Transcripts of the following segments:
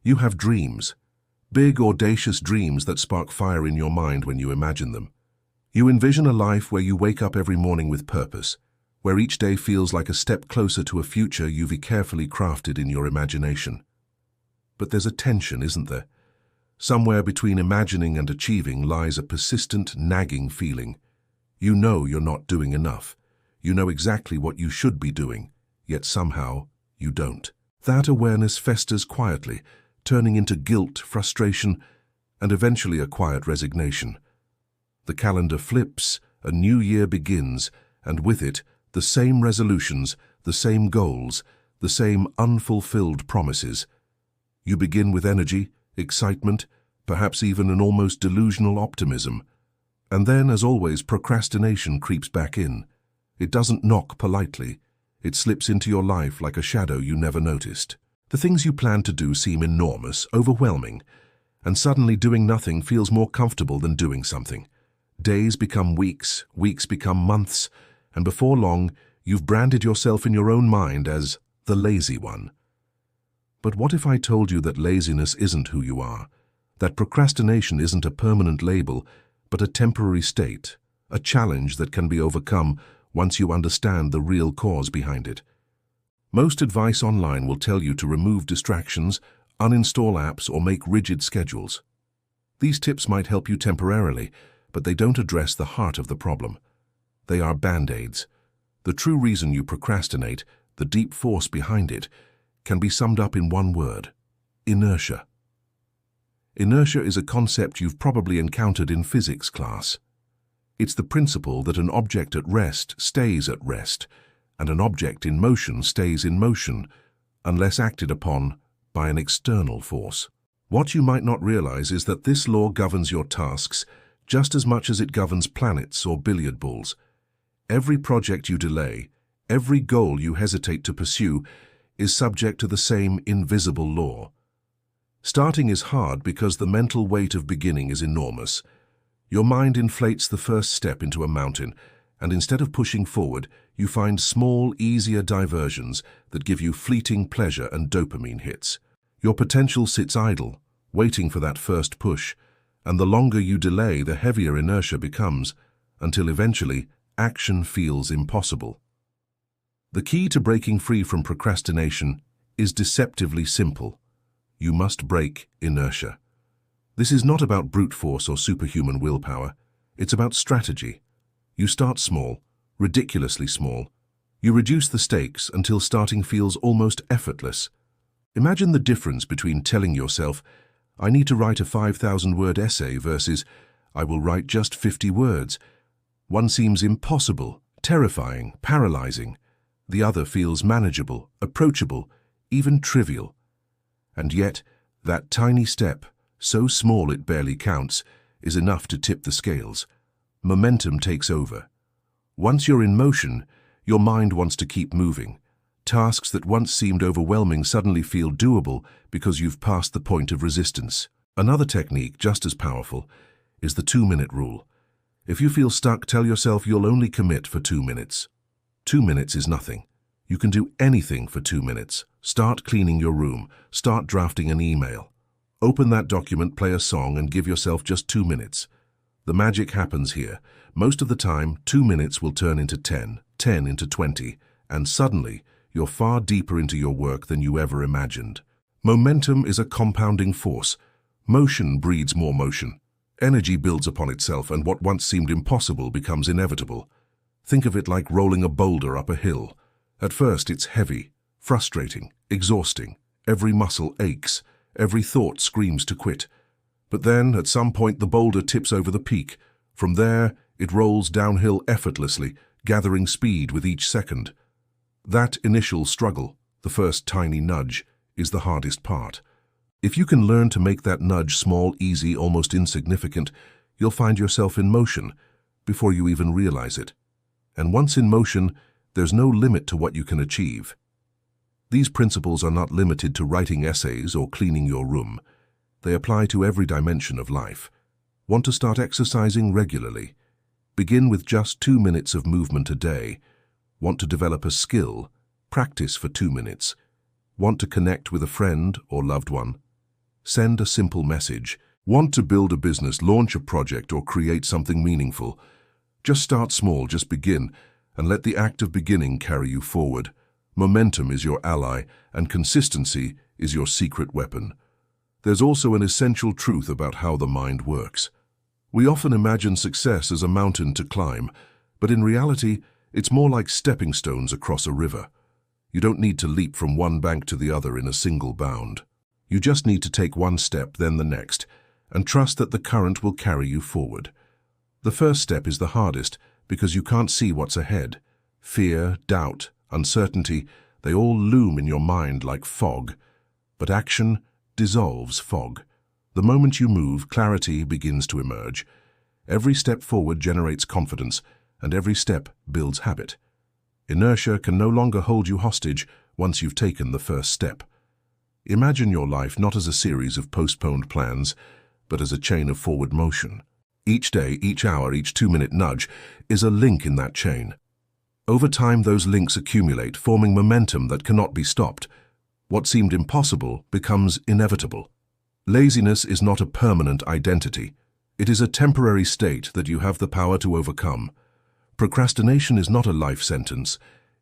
You have dreams. Big, audacious dreams that spark fire in your mind when you imagine them. You envision a life where you wake up every morning with purpose, where each day feels like a step closer to a future you've carefully crafted in your imagination. But there's a tension, isn't there? Somewhere between imagining and achieving lies a persistent, nagging feeling. You know you're not doing enough. You know exactly what you should be doing, yet somehow you don't. That awareness festers quietly, turning into guilt, frustration, and eventually a quiet resignation. The calendar flips, a new year begins, and with it, the same resolutions, the same goals, the same unfulfilled promises. You begin with energy, excitement, perhaps even an almost delusional optimism. And then, as always, procrastination creeps back in. It doesn't knock politely. It slips into your life like a shadow you never noticed. The things you plan to do seem enormous, overwhelming, and suddenly doing nothing feels more comfortable than doing something. Days become weeks, weeks become months, and before long, you've branded yourself in your own mind as the lazy one. But what if I told you that laziness isn't who you are? That procrastination isn't a permanent label, but a temporary state, a challenge that can be overcome once you understand the real cause behind it. Most advice online will tell you to remove distractions, uninstall apps, or make rigid schedules. These tips might help you temporarily, but they don't address the heart of the problem. They are band-aids. The true reason you procrastinate, the deep force behind it, can be summed up in one word: inertia. Inertia is a concept you've probably encountered in physics class. It's the principle that an object at rest stays at rest, and an object in motion stays in motion, unless acted upon by an external force. What you might not realize is that this law governs your tasks just as much as it governs planets or billiard balls. Every project you delay, every goal you hesitate to pursue, is subject to the same invisible law. Starting is hard because the mental weight of beginning is enormous. Your mind inflates the first step into a mountain, and instead of pushing forward, you find small, easier diversions that give you fleeting pleasure and dopamine hits. Your potential sits idle, waiting for that first push, and the longer you delay, the heavier inertia becomes, until eventually action feels impossible. The key to breaking free from procrastination is deceptively simple. You must break inertia. This is not about brute force or superhuman willpower. It's about strategy. You start small, ridiculously small. You reduce the stakes until starting feels almost effortless. Imagine the difference between telling yourself, "I need to write a 5,000-word essay," versus, "I will write just 50 words." One seems impossible, terrifying, paralyzing. The other feels manageable, approachable, even trivial. And yet, that tiny step, so small it barely counts, is enough to tip the scales. Momentum takes over. Once you're in motion, your mind wants to keep moving. Tasks that once seemed overwhelming suddenly feel doable because you've passed the point of resistance. Another technique, just as powerful, is the 2-minute rule. If you feel stuck, tell yourself you'll only commit for 2 minutes. 2 minutes is nothing. You can do anything for 2 minutes. Start cleaning your room. Start drafting an email. Open that document, play a song, and give yourself just 2 minutes. The magic happens here. Most of the time, 2 minutes will turn into 10, 10 into 20, and suddenly, you're far deeper into your work than you ever imagined. Momentum is a compounding force. Motion breeds more motion. Energy builds upon itself, and what once seemed impossible becomes inevitable. Think of it like rolling a boulder up a hill. At first, it's heavy, frustrating, exhausting. Every muscle aches. Every thought screams to quit. But then, at some point, the boulder tips over the peak. From there, it rolls downhill effortlessly, gathering speed with each second. That initial struggle, the first tiny nudge, is the hardest part. If you can learn to make that nudge small, easy, almost insignificant, you'll find yourself in motion before you even realize it. And once in motion, there's no limit to what you can achieve. These principles are not limited to writing essays or cleaning your room. They apply to every dimension of life. Want to start exercising regularly? Begin with just 2 minutes of movement a day. Want to develop a skill? Practice for 2 minutes. Want to connect with a friend or loved one? Send a simple message. Want to build a business, launch a project, or create something meaningful? Just start small, just begin, and let the act of beginning carry you forward. Momentum is your ally, and consistency is your secret weapon. There's also an essential truth about how the mind works. We often imagine success as a mountain to climb, but in reality, it's more like stepping stones across a river. You don't need to leap from one bank to the other in a single bound. You just need to take one step, then the next, and trust that the current will carry you forward. The first step is the hardest because you can't see what's ahead. Fear, doubt, uncertainty, they all loom in your mind like fog. But action dissolves fog. The moment you move, clarity begins to emerge. Every step forward generates confidence, and every step builds habit. Inertia can no longer hold you hostage once you've taken the first step. Imagine your life not as a series of postponed plans, but as a chain of forward motion. Each day, each hour, each 2-minute nudge is a link in that chain. Over time, those links accumulate, forming momentum that cannot be stopped. What seemed impossible becomes inevitable. Laziness is not a permanent identity. It is a temporary state that you have the power to overcome. Procrastination is not a life sentence.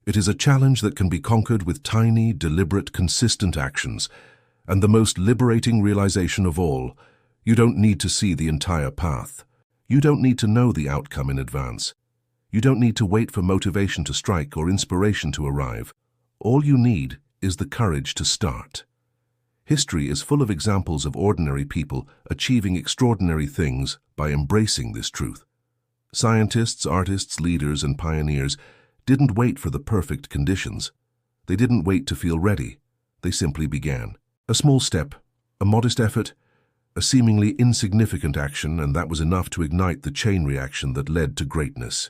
It is a challenge that can be conquered with tiny, deliberate, consistent actions. And the most liberating realization of all, you don't need to see the entire path. You don't need to know the outcome in advance. You don't need to wait for motivation to strike or inspiration to arrive. All you need is the courage to start. History is full of examples of ordinary people achieving extraordinary things by embracing this truth. Scientists, artists, leaders, and pioneers didn't wait for the perfect conditions. They didn't wait to feel ready. They simply began. A small step, a modest effort, a seemingly insignificant action, and that was enough to ignite the chain reaction that led to greatness.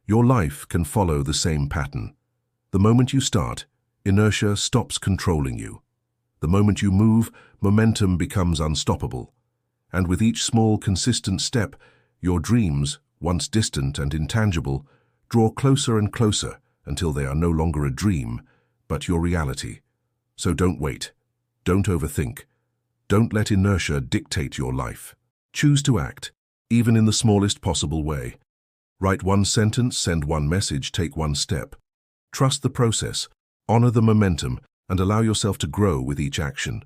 Your life can follow the same pattern. The moment you start, inertia stops controlling you. The moment you move, momentum becomes unstoppable. And with each small, consistent step, your dreams, once distant and intangible, draw closer and closer until they are no longer a dream, but your reality. So don't wait. Don't overthink. Don't let inertia dictate your life. Choose to act, even in the smallest possible way. Write one sentence, send one message, take one step. Trust the process, honor the momentum, and allow yourself to grow with each action.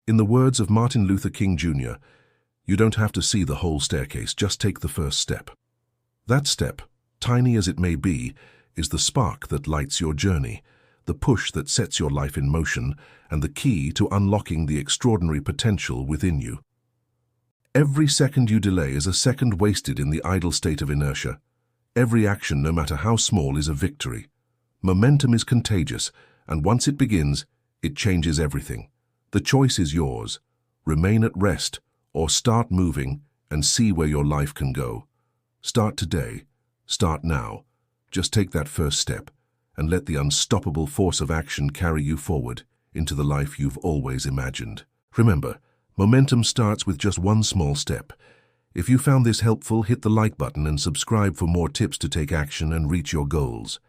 In the words of Martin Luther King Jr., you don't have to see the whole staircase, just take the first step. That step, tiny as it may be, is the spark that lights your journey, the push that sets your life in motion, and the key to unlocking the extraordinary potential within you. Every second you delay is a second wasted in the idle state of inertia. Every action, no matter how small, is a victory. Momentum is contagious, and once it begins, it changes everything. The choice is yours. Remain at rest, or start moving and see where your life can go. Start today. Start now. Just take that first step and let the unstoppable force of action carry you forward into the life you've always imagined. Remember, momentum starts with just one small step. If you found this helpful, hit the like button and subscribe for more tips to take action and reach your goals.